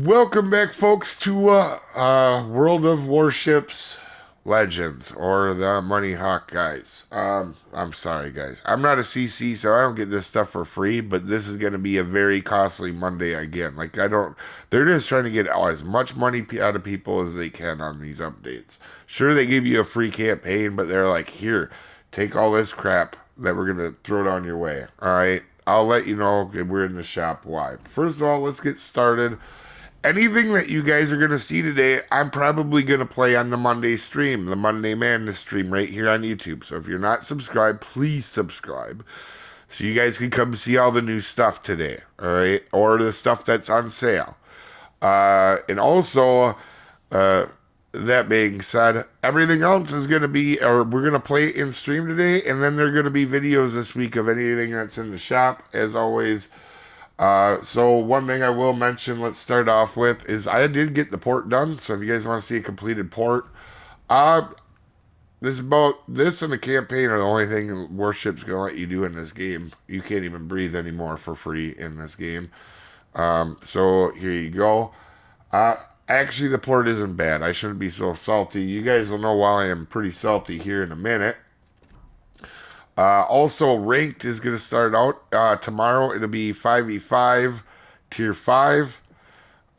Welcome back, folks, to World of Warships Legends, or the Money Hawk guys. I'm sorry, guys. I'm not a CC, so I don't get this stuff for free, but this is going to be a very costly Monday again. Like, I don't, they're just trying to get as much money out of people as they can on these updates. Sure, they give you a free campaign, but they're like, here, take all this crap that we're going to throw down your way. All right. I'll let you know if we're in the shop why. First of all, let's get started. Anything that you guys are going to see today, I'm probably going to play on the Monday stream, the Monday Madness stream right here on YouTube. So if you're not subscribed, please subscribe so you guys can come see all the new stuff today, all right? Or the stuff that's on sale. And also, uh, that being said, everything else is going to be, or we're going to play it in stream today, and then there are going to be videos this week of anything that's in the shop. As always, so one thing I will mention, let's start off with, is I did get the port done. So if you guys want to see a completed port, uh, this and the campaign are the only thing Warship's gonna let you do in this game. You can't even breathe anymore for free in this game. So here you go. Uh, Actually, the port isn't bad. I shouldn't be so salty. You guys will know why I am pretty salty here in a minute. Also, ranked is going to start out tomorrow. It'll be 5v5, tier 5.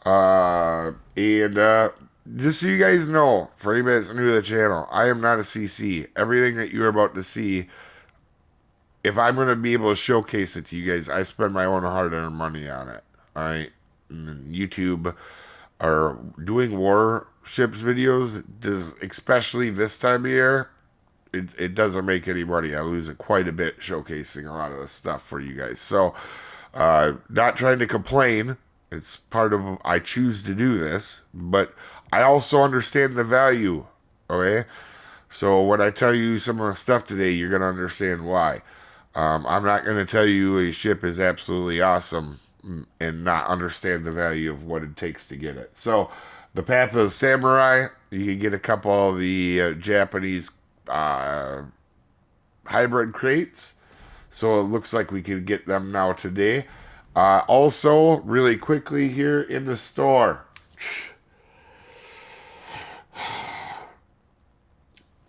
And just so you guys know, for anybody that's new to the channel, I am not a CC. Everything that you're about to see, if I'm going to be able to showcase it to you guys, I spend my own hard-earned money on it. All right? And then YouTube are doing warships videos, especially this time of year. It doesn't make any money. I lose it quite a bit showcasing a lot of the stuff for you guys. So, not trying to complain. It's part of, I choose to do this, but I also understand the value. Okay. So when I tell you some of the stuff today, you're going to understand why. I'm not going to tell you a ship is absolutely awesome and not understand the value of what it takes to get it. So, the Path of the Samurai, you can get a couple of the Japanese uh, hybrid crates. So it looks like we can get them now today. Also, really quickly here in the store,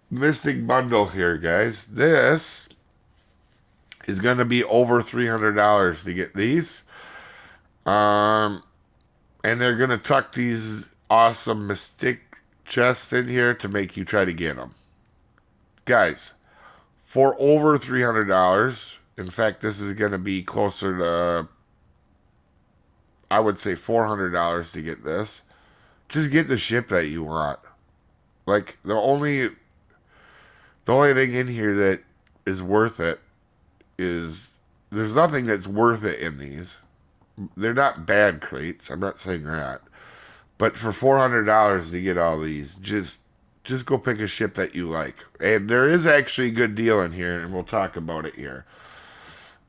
Mystic Bundle here, guys. This is going to be over $300 to get these. Um, and they're going to tuck these awesome Mystic chests in here to make you try to get them. Guys, for over $300, in fact, this is going to be closer to, I would say, $400 to get this. Just get the ship that you want. Like the only thing in here that is worth it is there's nothing that's worth it in these. They're not bad crates. I'm not saying that. But for $400 to get all these, just go pick a ship that you like. And there is actually a good deal in here, and we'll talk about it here.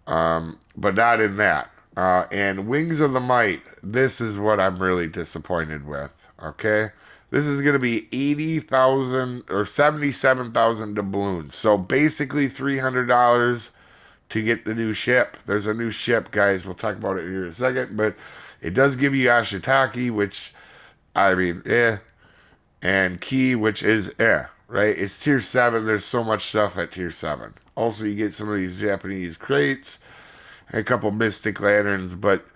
But not in that. And Wings of the Might, this is what I'm really disappointed with. Okay? This is going to be 80,000 or 77,000 doubloons. So basically $300 to get the new ship. There's a new ship, guys. We'll talk about it here in a second. But it does give you Ashitaki, which, I mean, and Key, which is right? It's tier 7. There's so much stuff at tier 7. Also, you get some of these Japanese crates, a couple Mystic Lanterns, but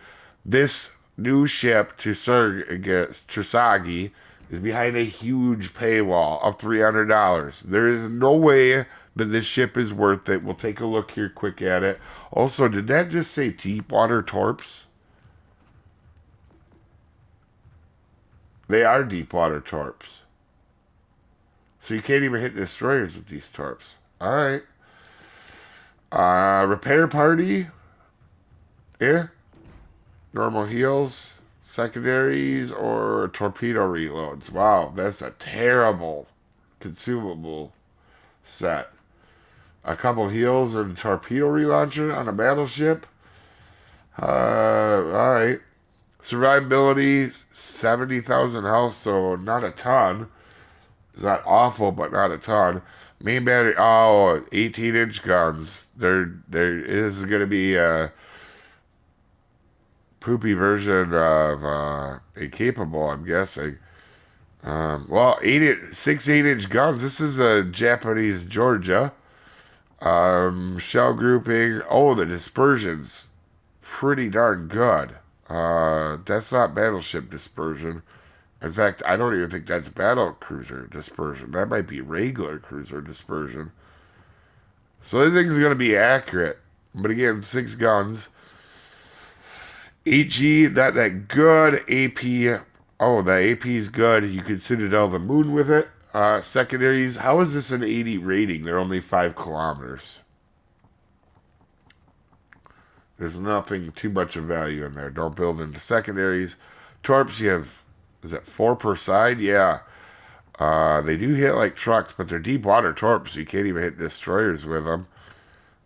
this new ship, Tsurugi, is behind a huge paywall of $300. There is no way that this ship is worth it. We'll take a look here quick at it. Also, did that just say Deepwater Torps? They are Deepwater Torps. So you can't even hit destroyers with these torps. Alright. Repair party. Yeah. Normal heals, secondaries, or torpedo reloads. Wow, that's a terrible consumable set. A couple heals and a torpedo relauncher on a battleship. Alright. Survivability, 70,000 health, so not a ton. It's not awful, but not a ton. Main battery, 18-inch guns. This is going to be poopy version of incapable, I'm guessing. Well, 6 8-inch guns. This is a Japanese Georgia. Shell grouping. Oh, the dispersion's pretty darn good. That's not battleship dispersion. In fact, I don't even think that's battle cruiser dispersion. That might be regular cruiser dispersion. So this thing's going to be accurate. But again, 6 guns. HE, not that good. AP. Oh, the AP is good. You can Citadel the Moon with it. Secondaries. How is this an 80 rating? They're only 5 kilometers. There's nothing too much of value in there. Don't build into secondaries. Torps, you have, is that 4 per side? Yeah. They do hit like trucks, but they're deep water torps. So you can't even hit destroyers with them.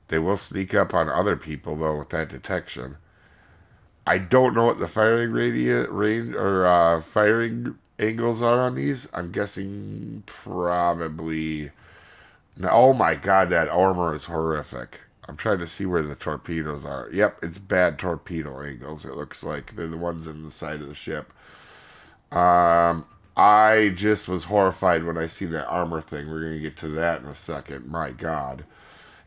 They will sneak up on other people, though, with that detection. I don't know what the firing range or firing angles are on these. I'm guessing probably. No, oh my god, that armor is horrific. I'm trying to see where the torpedoes are. Yep, it's bad torpedo angles. It looks like they're the ones in the side of the ship. I just was horrified when I see that armor thing. We're gonna get to that in a second. My god.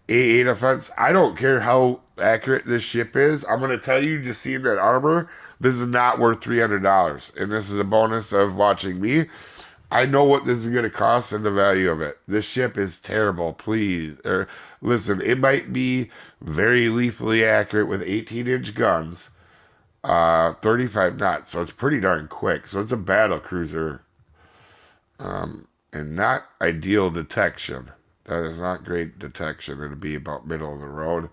A8 offense. I don't care how accurate this ship is. I'm going to tell you, just seeing that armor, this is not worth $300. And this is a bonus of watching me. I know what this is going to cost and the value of it. This ship is terrible. Please. Listen, it might be very lethally accurate with 18-inch guns, 35 knots. So it's pretty darn quick. So it's a battle cruiser. And not ideal detection. That is not great detection. It'll be about middle of the road.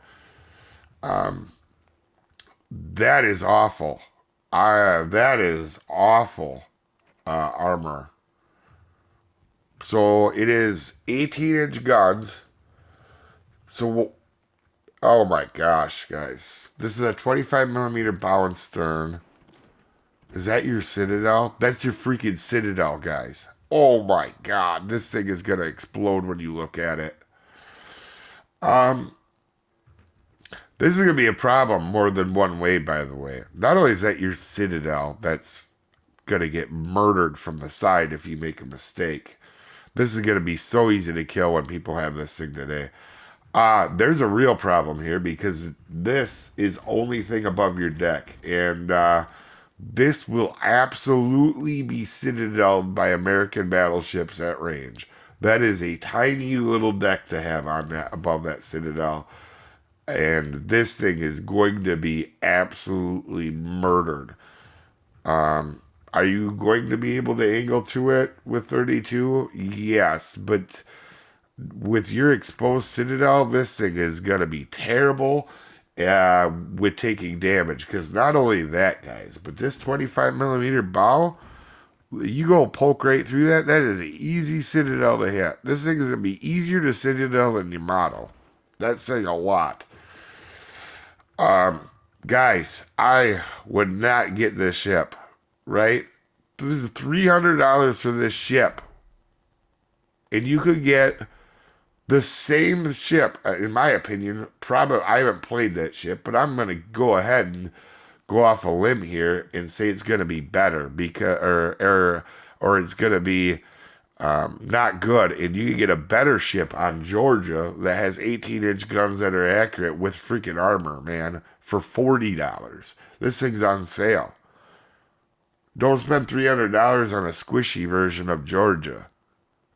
Um, that is awful. That is awful armor. So it is 18-inch guns. So, oh my gosh, guys. This is a 25 millimeter bow and stern. Is that your Citadel? That's your freaking Citadel, guys. Oh my god, this thing is going to explode when you look at it. Um, This is going to be a problem more than one way, by the way. Not only is that your Citadel that's going to get murdered from the side if you make a mistake, this is going to be so easy to kill when people have this thing today. There's a real problem here because this is only thing above your deck. And this will absolutely be citadeled by American battleships at range. That is a tiny little deck to have on that above that Citadel. And this thing is going to be absolutely murdered. Are you going to be able to angle to it with 32? Yes, but with your exposed Citadel, this thing is going to be terrible with taking damage. Because not only that, guys, but this 25 millimeter bow, you go poke right through that. That is an easy Citadel to hit. This thing is going to be easier to Citadel than your model. That's saying a lot. Guys, I would not get this ship, right? This is $300 for this ship. And you could get the same ship, in my opinion. Probably, I haven't played that ship, but I'm going to go ahead and go off a limb here and say it's going to be better because, or it's going to be not good, and you can get a better ship on Georgia that has 18-inch guns that are accurate with freaking armor, man, for $40. This thing's on sale. Don't spend $300 on a squishy version of Georgia.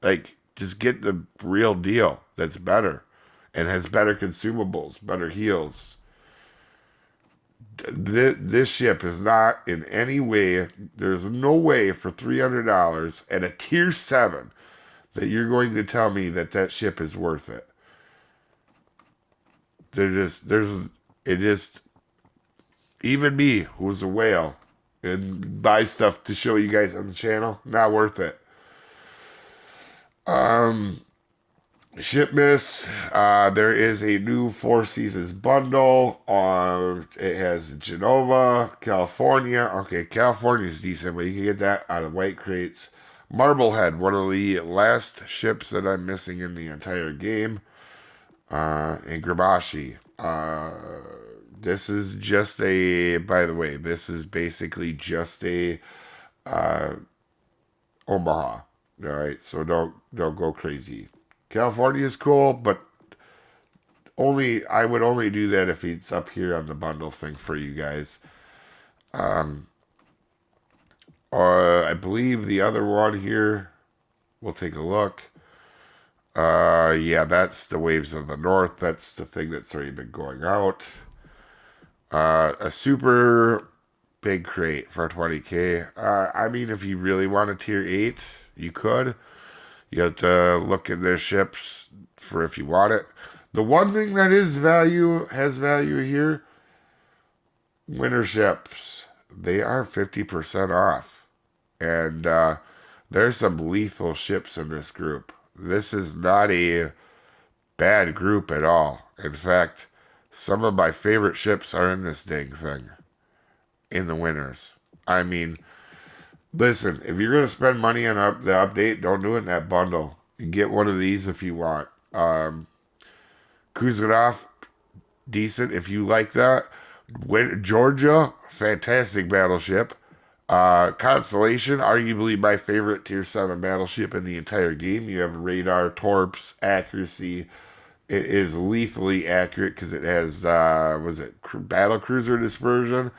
Like, just get the real deal that's better and has better consumables, better heals. This ship is not in any way, there's no way for $300 at a tier 7 that you're going to tell me that that ship is worth it. It just, even me, who's a whale, and buy stuff to show you guys on the channel, not worth it. Shipmas, there is a new Four Seasons bundle. It has Genova, California. Okay, California is decent, but you can get that out of white crates. Marblehead, one of the last ships that I'm missing in the entire game. And Grabashi. This is just a, by the way, this is basically just a uh, Omaha. All right, so don't go crazy. California is cool, but only I would only do that if it's up here on the bundle thing for you guys. Um, or I believe the other one here. We'll take a look. Yeah, that's the Waves of the North. That's the thing that's already been going out. A super big crate for 20k. I mean, if you really want a tier 8, you could. You have to look in their ships for if you want it. The one thing that has value here, winter ships. They are 50% off. And there's some lethal ships in this group. This is not a bad group at all. In fact, some of my favorite ships are in this dang thing in the winters. I mean, listen, if you're gonna spend money on the update, don't do it in that bundle. You get one of these if you want. Kuzanov, decent if you like that. Georgia, fantastic battleship. Constellation, arguably my favorite tier 7 battleship in the entire game. You have radar, torps, accuracy. It is lethally accurate because it has, was it battle cruiser dispersion?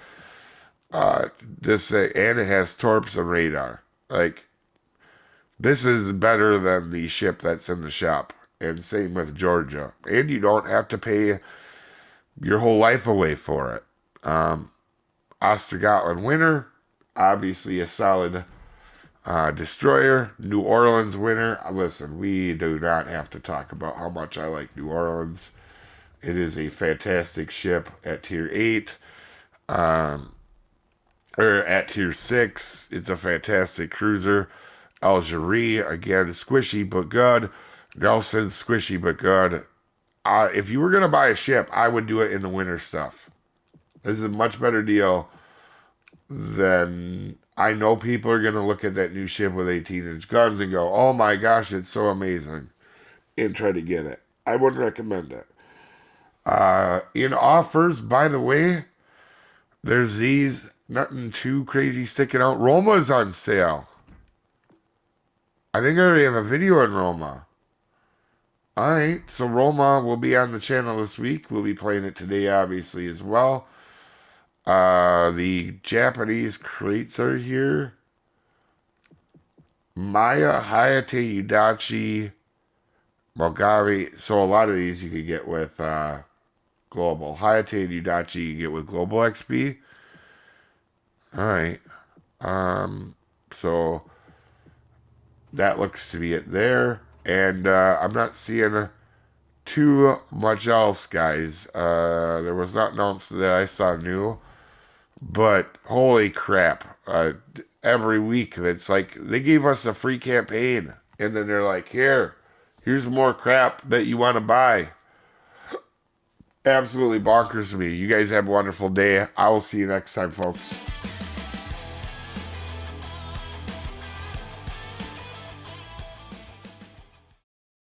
And it has torps and radar. Like, this is better than the ship that's in the shop. And same with Georgia. And you don't have to pay your whole life away for it. Um, Ostergotland winner, obviously a solid destroyer. New Orleans winner. Listen, we do not have to talk about how much I like New Orleans. It is a fantastic ship at tier 8. Um, or at tier 6. It's a fantastic cruiser. Algeria, again, squishy but good. Nelson, squishy but good. If you were going to buy a ship, I would do it in the winter stuff. This is a much better deal than I know people are going to look at that new ship with 18-inch guns and go, oh my gosh, it's so amazing, and try to get it. I wouldn't recommend it. In offers, by the way, there's these, nothing too crazy sticking out. Roma's on sale. I think I already have a video on Roma. Alright, so Roma will be on the channel this week. We'll be playing it today, obviously, as well. The Japanese crates are here. Maya, Hayate, Udachi, Mogami. So a lot of these you could get with Global. Hayate and Udachi you get with Global XP. Alright. So that looks to be it there. And I'm not seeing too much else, guys. There was nothing else that I saw new. But holy crap. Every week, it's like they gave us a free campaign. And then they're like, here's more crap that you want to buy. Absolutely bonkers to me. You guys have a wonderful day. I will see you next time, folks.